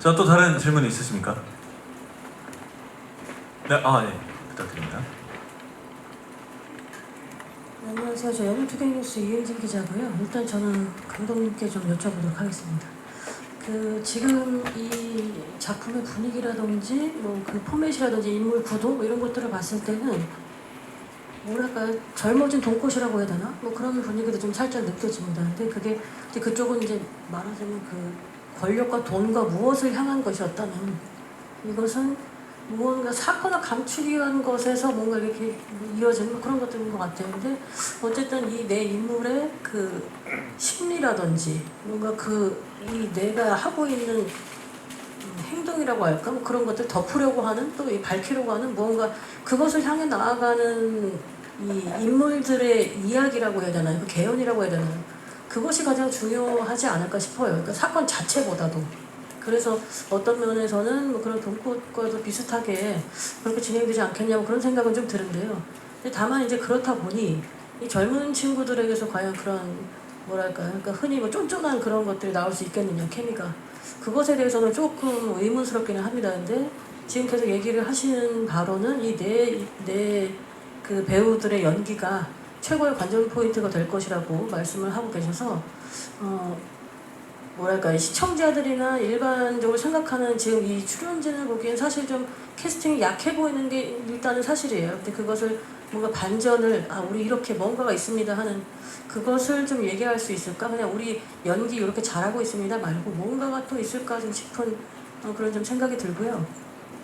[SPEAKER 1] 자, 또 다른 질문 있으십니까? 네, 네, 부탁드립니다.
[SPEAKER 10] 안녕하세요. 저 연예투데이뉴스 이은진 기자고요. 일단 저는 감독님께 좀 여쭤보도록 하겠습니다. 지금 이 작품의 분위기라든지 뭐 그 포맷이라든지 인물 구도 뭐 이런 것들을 봤을 때는 뭐랄까 젊어진 돈꽃이라고 해야 되나? 뭐 그런 분위기도 좀 살짝 느껴집니다. 근데 그게 이제 그쪽은 이제 말하자면 그 권력과 돈과 무엇을 향한 것이었다면 이것은 무언가 사건을 감추기 위한 것에서 뭔가 이렇게 이어지는 그런 것들인 것 같아요. 근데 어쨌든 이 내 인물의 그 심리라든지 뭔가 이 내가 하고 있는 행동이라고 할까? 뭐 그런 것들 덮으려고 하는 또 밝히려고 하는 무언가 그것을 향해 나아가는 이 인물들의 이야기라고 해야 되나요? 그 개연이라고 해야 되나요? 그것이 가장 중요하지 않을까 싶어요. 그러니까 사건 자체보다도. 그래서 어떤 면에서는 뭐 그런 돈꽃과도 비슷하게 그렇게 진행되지 않겠냐고 그런 생각은 좀 드는데요. 근데 다만 이제 그렇다 보니 이 젊은 친구들에게서 과연 그런 뭐랄까요? 그러니까 흔히 뭐 쫀쫀한 그런 것들이 나올 수 있겠느냐, 케미가. 그것에 대해서는 조금 의문스럽기는 합니다. 근데 지금 계속 얘기를 하시는 바로는 이 그 배우들의 연기가 최고의 관전 포인트가 될 것이라고 말씀을 하고 계셔서 뭐랄까 시청자들이나 일반적으로 생각하는 지금 이 출연진을 보기엔 사실 좀 캐스팅이 약해 보이는 게 일단은 사실이에요. 근데 그것을 뭔가 반전을 우리 이렇게 뭔가가 있습니다 하는 그것을 좀 얘기할 수 있을까? 그냥 우리 연기 이렇게 잘하고 있습니다 말고 뭔가가 또 있을까 좀 싶은 그런 좀 생각이 들고요.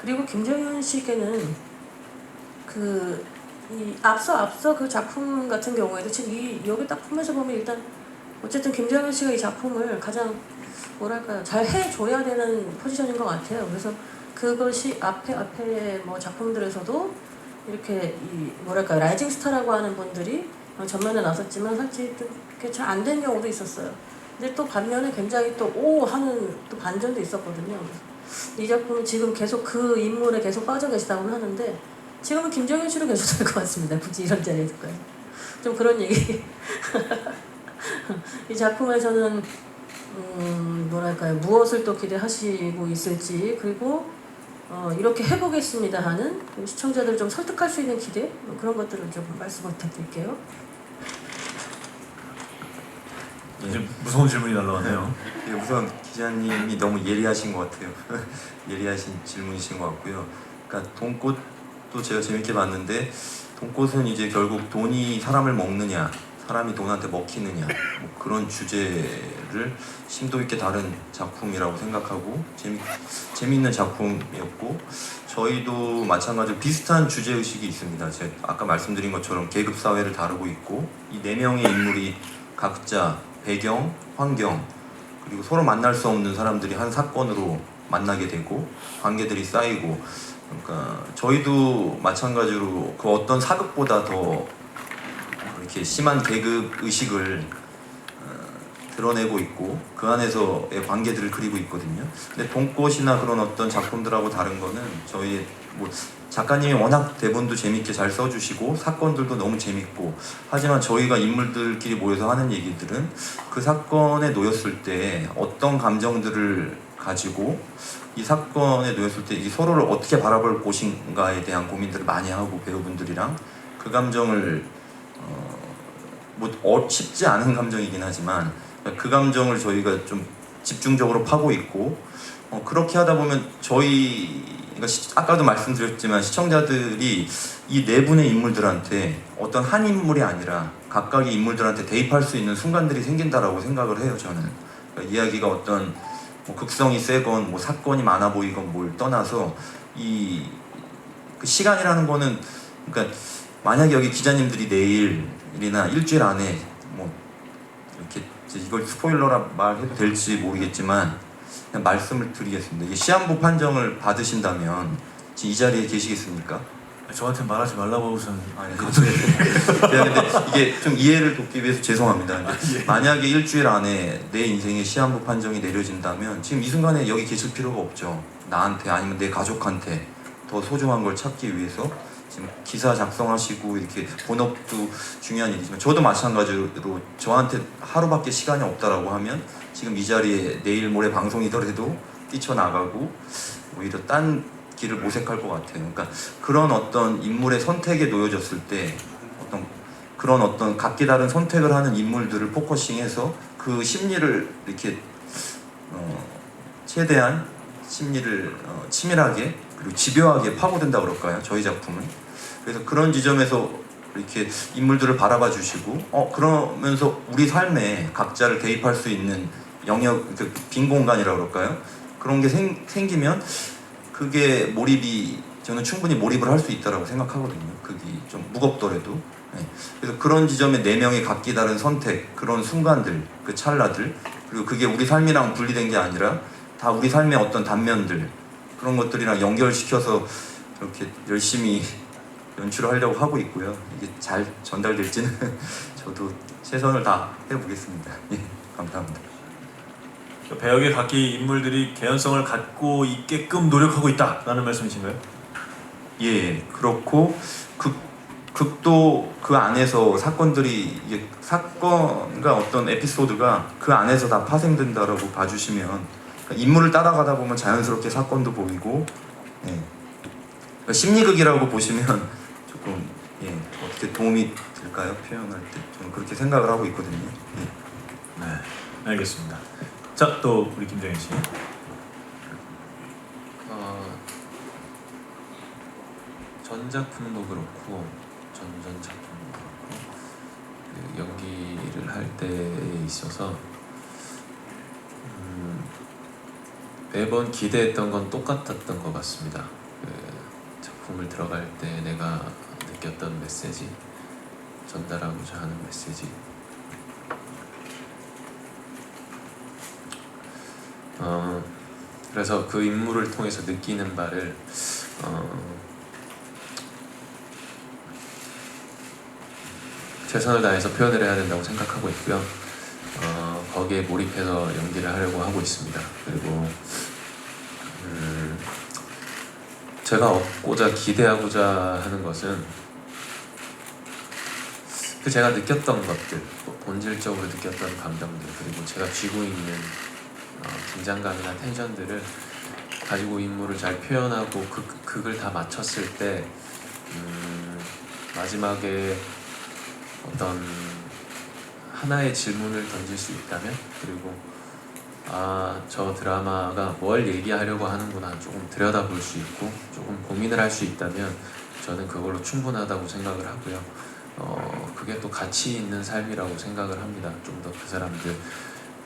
[SPEAKER 10] 그리고 김정현 씨께는 이 앞서 그 작품 같은 경우에도 지금 여기 딱 보면서 보면 일단 어쨌든 김정현 씨가 이 작품을 가장 뭐랄까요 잘 해줘야 되는 포지션인 것 같아요. 그래서 그것이 앞에 뭐 작품들에서도 이렇게 뭐랄까 라이징 스타라고 하는 분들이 전면에 나섰지만 사실 좀 잘 안 된 경우도 있었어요. 근데 또 반면에 굉장히 또 오 하는 또 반전도 있었거든요. 이 작품은 지금 계속 그 인물에 계속 빠져 계시다고 하는데 지금은 김정현 씨로 계속 될 것 같습니다. 굳이 이런 자리에서까지 좀 그런 얘기. 이 작품에서는 뭐랄까요 무엇을 또 기대하시고 있을지 그리고 이렇게 해보겠습니다 하는 시청자들을 좀 설득할 수 있는 기대 그런 것들을 좀 말씀 부탁드릴게요.
[SPEAKER 1] 이제 무서운 질문이 날라왔네요.
[SPEAKER 2] 예, 우선 기자님이 너무 예리하신 것 같아요. 예리하신 질문이신 것 같고요. 그러니까 돈꽃도 제가 재밌게 봤는데 돈꽃은 이제 결국 돈이 사람을 먹느냐 사람이 돈한테 먹히느냐 뭐 그런 주제를 심도 있게 다룬 작품이라고 생각하고 재미있는 작품이었고 저희도 마찬가지로 비슷한 주제의식이 있습니다. 제가 아까 말씀드린 것처럼 계급사회를 다루고 있고 이 4명의 인물이 각자 배경, 환경 그리고 서로 만날 수 없는 사람들이 한 사건으로 만나게 되고 관계들이 쌓이고 그러니까 저희도 마찬가지로 그 어떤 사극보다 더 이렇게 심한 계급 의식을 드러내고 있고 그 안에서의 관계들을 그리고 있거든요. 근데 돈꽃이나 그런 어떤 작품들하고 다른 거는 저희 뭐 작가님이 워낙 대본도 재밌게 잘 써주시고 사건들도 너무 재밌고 하지만 저희가 인물들끼리 모여서 하는 얘기들은 그 사건에 놓였을 때 어떤 감정들을 가지고 이 사건에 놓였을 때 이 서로를 어떻게 바라볼 곳인가에 대한 고민들을 많이 하고 배우분들이랑 그 감정을 쉽지 않은 감정이긴 하지만 그 감정을 저희가 좀 집중적으로 파고 있고 그렇게 하다 보면 그러니까 아까도 말씀드렸지만 시청자들이 이 네 분의 인물들한테 어떤 한 인물이 아니라 각각의 인물들한테 대입할 수 있는 순간들이 생긴다라고 생각을 해요. 저는 그러니까 이야기가 어떤 뭐 극성이 세건 뭐 사건이 많아 보이건 뭘 떠나서 그 시간이라는 거는 그러니까 만약에 여기 기자님들이 내일이나 일주일 안에 뭐 이렇게 이걸 스포일러라 말해도 될지 모르겠지만 그냥 말씀을 드리겠습니다. 이게 시한부 판정을 받으신다면 지금 이 자리에 계시겠습니까?
[SPEAKER 1] 저한테 말하지 말라고 우선.
[SPEAKER 2] 아니, 근데 이게 좀 이해를 돕기 위해서 죄송합니다. 근데 만약에 일주일 안에 내 인생의 시한부 판정이 내려진다면 지금 이 순간에 여기 계실 필요가 없죠. 나한테 아니면 내 가족한테 더 소중한 걸 찾기 위해서 지금 기사 작성하시고 이렇게 본업도 중요한 일이지만 저도 마찬가지로 저한테 하루밖에 시간이 없다라고 하면 지금 이 자리에 내일 모레 방송이더라도 뛰쳐나가고 오히려 딴 길을 모색할 것 같아요. 그러니까 그런 어떤 인물의 선택에 놓여졌을 때 그런 어떤 각기 다른 선택을 하는 인물들을 포커싱해서 그 심리를 이렇게 최대한 심리를 치밀하게 그리고 집요하게 파고든다 그럴까요? 저희 작품은. 그래서 그런 지점에서 이렇게 인물들을 바라봐 주시고 그러면서 우리 삶에 각자를 대입할 수 있는 영역, 빈 공간이라고 그럴까요? 그런 게 생기면 그게 몰입이 저는 충분히 몰입을 할 수 있다고 생각하거든요. 그게 좀 무겁더라도. 네. 그래서 그런 지점에 네 명의 각기 다른 선택, 그런 순간들, 그 찰나들, 그리고 그게 우리 삶이랑 분리된 게 아니라 다 우리 삶의 어떤 단면들, 그런 것들이랑 연결시켜서 이렇게 열심히 연출을 하려고 하고 있고요. 이게 잘 전달될지는 저도 최선을 다 해보겠습니다. 예, 감사합니다.
[SPEAKER 1] 배역의 각기 인물들이 개연성을 갖고 있게끔 노력하고 있다라는 말씀이신가요?
[SPEAKER 2] 예, 그렇고 극도 그 안에서 사건들이 사건과 어떤 에피소드가 그 안에서 다 파생된다라고 봐주시면 그러니까 인물을 따라가다 보면 자연스럽게 사건도 보이고 그러니까 심리극이라고 보시면 조금 어떻게 도움이 될까요? 표현할 때 저는 그렇게 생각을 하고 있거든요.
[SPEAKER 1] 네, 알겠습니다. 자, 또 우리 김정현 씨.
[SPEAKER 3] 전 작품도 그렇고 전 작품도 그렇고 그 연기를 할 때에 있어서 매번 기대했던 건 똑같았던 것 같습니다. 그 작품을 들어갈 때 내가 느꼈던 메시지, 전달하고자 하는 메시지. 그래서 그 인물을 통해서 느끼는 바를 최선을 다해서 표현을 해야 된다고 생각하고 있고요. 거기에 몰입해서 연기를 하려고 하고 있습니다. 그리고 제가 얻고자 기대하고자 하는 것은 그 제가 느꼈던 것들, 본질적으로 느꼈던 감정들, 그리고 제가 쥐고 있는 긴장감이나 텐션들을 가지고 인물을 잘 표현하고 극을 다 마쳤을 때 마지막에 어떤 하나의 질문을 던질 수 있다면, 그리고 저 드라마가 뭘 얘기하려고 하는구나 조금 들여다볼 수 있고 조금 고민을 할 수 있다면 저는 그걸로 충분하다고 생각을 하고요. 그게 또 가치 있는 삶이라고 생각을 합니다. 좀 더 그 사람들,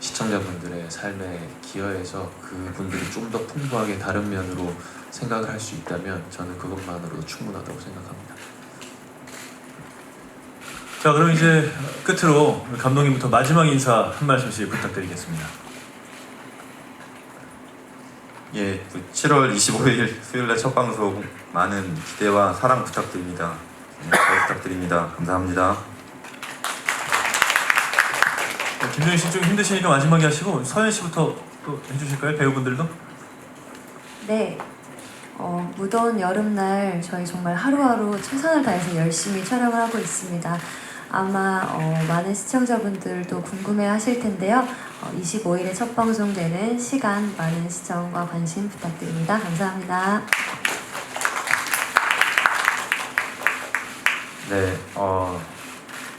[SPEAKER 3] 시청자분들의 삶에 기여해서 그분들이 좀 더 풍부하게 다른 면으로 생각을 할 수 있다면 저는 그것만으로도 충분하다고 생각합니다.
[SPEAKER 1] 자, 그럼 이제 끝으로 감독님부터 마지막 인사 한 말씀씩 부탁드리겠습니다.
[SPEAKER 2] 예, 7월 25일 수요일날 첫 방송 많은 기대와 사랑 부탁드립니다. 잘 부탁드립니다. 감사합니다.
[SPEAKER 1] 김정현 씨 좀 힘드시니까 마지막에 하시고 서현 씨부터 또 해주실까요? 배우분들도?
[SPEAKER 4] 네. 무더운 여름날 저희 정말 하루하루 최선을 다해서 열심히 촬영을 하고 있습니다. 아마 많은 시청자분들도 궁금해 하실 텐데요. 25일에 첫 방송되는 시간 많은 시청과 관심 부탁드립니다. 감사합니다.
[SPEAKER 6] 네,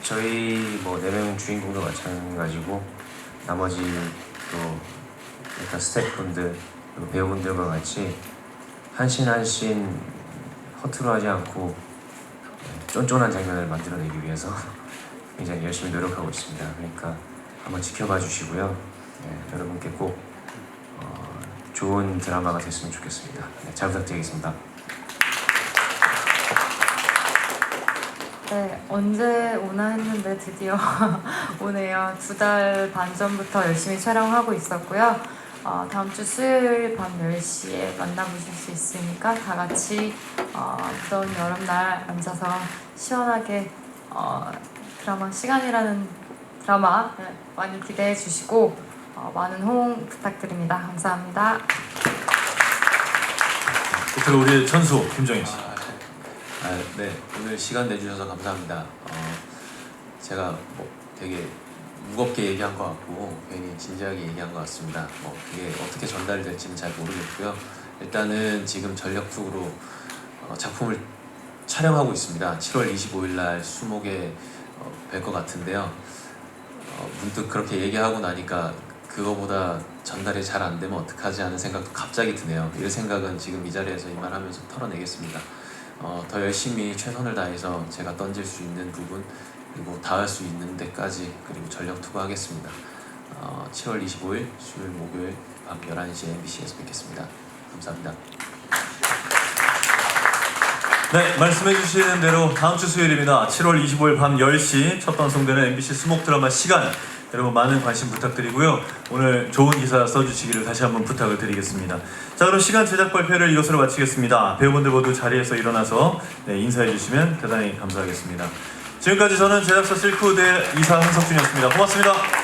[SPEAKER 6] 저희 뭐 4명 주인공도 마찬가지고 나머지 또 일단 스태프분들 그리고 배우분들과 같이 한 씬 한 씬 허투루 하지 않고 쫀쫀한 장면을 만들어내기 위해서 굉장히 열심히 노력하고 있습니다. 그러니까 한번 지켜봐 주시고요. 여러분께 꼭 좋은 드라마가 됐으면 좋겠습니다. 잘 부탁드리겠습니다.
[SPEAKER 5] 네, 언제 오나 했는데 드디어 오네요. 2달 반 전부터 열심히 촬영하고 있었고요. 다음 주 수요일 밤 10시에 만나보실 수 있으니까 다 같이 무더운 여름날 앉아서 시원하게 드라마 시간이라는 드라마 많이 기대해 주시고 많은 호응 부탁드립니다. 감사합니다.
[SPEAKER 1] 끝으로 우리 천수 김정인 씨.
[SPEAKER 3] 네, 오늘 시간 내주셔서 감사합니다. 제가 뭐 되게 무겁게 얘기한 것 같고 괜히 진지하게 얘기한 것 같습니다. 그게 어떻게 전달될지는 잘 모르겠고요. 일단은 지금 전력투구로 작품을 촬영하고 있습니다. 7월 25일 날 수목에 뵐 것 같은데요. 문득 그렇게 얘기하고 나니까 그거보다 전달이 잘 안 되면 어떡하지 하는 생각도 갑자기 드네요. 이 생각은 지금 이 자리에서 이 말하면서 털어내겠습니다. 더 열심히 최선을 다해서 제가 던질 수 있는 부분 그리고 닿을 수 있는 데까지 그리고 전력 투구하겠습니다. 7월 25일 수요일 목요일 밤 11시에 MBC에서 뵙겠습니다. 감사합니다.
[SPEAKER 1] 네, 말씀해 주시는 대로 다음 주 수요일입니다. 7월 25일 밤 10시 첫 방송되는 MBC 수목 드라마 시간, 여러분 많은 관심 부탁드리고요. 오늘 좋은 기사 써주시기를 다시 한번 부탁을 드리겠습니다. 자, 그럼 시간 제작 발표를 이것으로 마치겠습니다. 배우분들 모두 자리에서 일어나서 인사해 주시면 대단히 감사하겠습니다. 지금까지 저는 제작사 실크우드의 이사 흥석준이었습니다. 고맙습니다.